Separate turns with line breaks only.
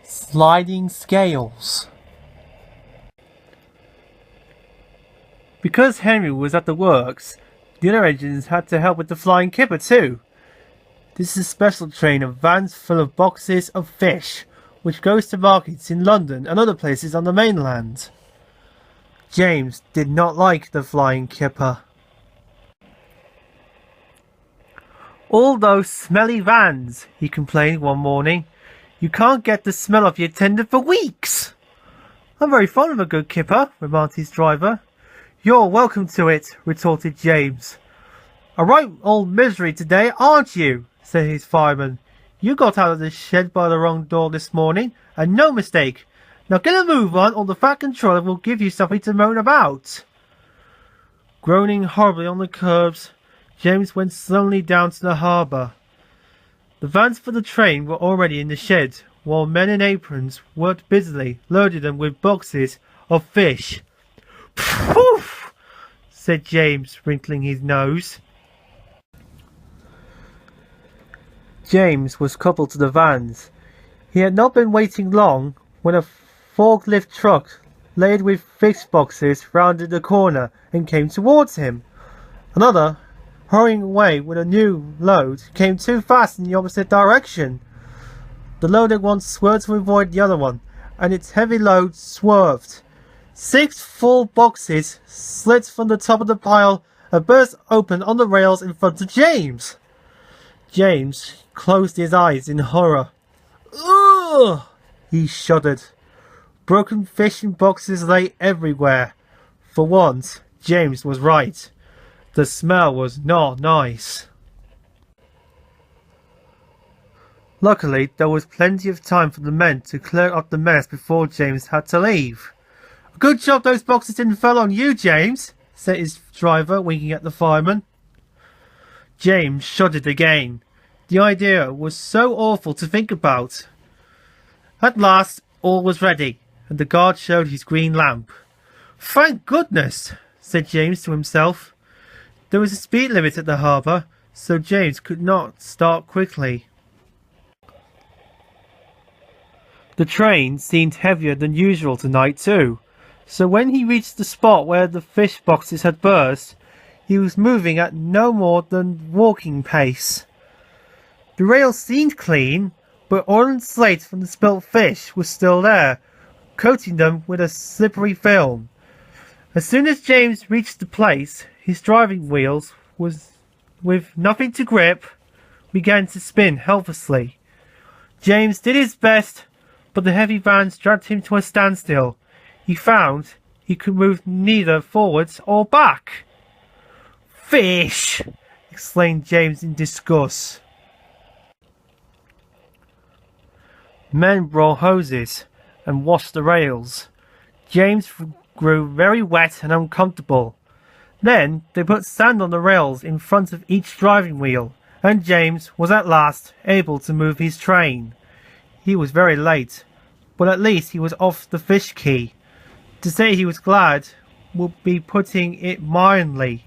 Sliding scales. Because Henry was at the works, the other engines had to help with the flying kipper too. This is a special train of vans full of boxes of fish, which goes to markets in London and other places on the mainland. James did not like the flying kipper. "All those smelly vans," he complained one morning. "You can't get the smell off your tender for weeks." "I'm very fond of a good kipper," remarked his driver. "You're welcome to it," retorted James. "A right old misery today, aren't you?" said his fireman. "You got out of the shed by the wrong door this morning, and no mistake. Now get a move on, or the Fat Controller will give you something to moan about." Groaning horribly on the curbs, James went slowly down to the harbour. The vans for the train were already in the shed, while men in aprons worked busily, loading them with boxes of fish. "Poof!" said James, wrinkling his nose. James was coupled to the vans. He had not been waiting long when a forklift truck laden with fish boxes rounded the corner and came towards him. Another, hurrying away with a new load, came too fast in the opposite direction. The load at once swerved to avoid the other one, and its heavy load swerved. 6 full boxes slid from the top of the pile and burst open on the rails in front of James. James closed his eyes in horror. "Ugh!" he shuddered. Broken fish in boxes lay everywhere. For once, James was right. The smell was not nice. Luckily, there was plenty of time for the men to clear up the mess before James had to leave. "Good job those boxes didn't fall on you, James," said his driver, winking at the fireman. James shuddered again. The idea was so awful to think about. At last, all was ready, and the guard showed his green lamp. "Thank goodness," said James to himself. There was a speed limit at the harbour, so James could not start quickly. The train seemed heavier than usual tonight too, so when he reached the spot where the fish boxes had burst, he was moving at no more than walking pace. The rails seemed clean, but oil and slate from the spilt fish was still there, coating them with a slippery film. As soon as James reached the place, his driving wheels, with nothing to grip, began to spin helplessly. James did his best, but the heavy vans dragged him to a standstill. He found he could move neither forwards or back. "Fish!" exclaimed James in disgust. Men brought hoses and washed the rails. James grew very wet and uncomfortable. Then they put sand on the rails in front of each driving wheel, and James was at last able to move his train. He was very late, but at least he was off the fish quay. To say he was glad would be putting it mildly.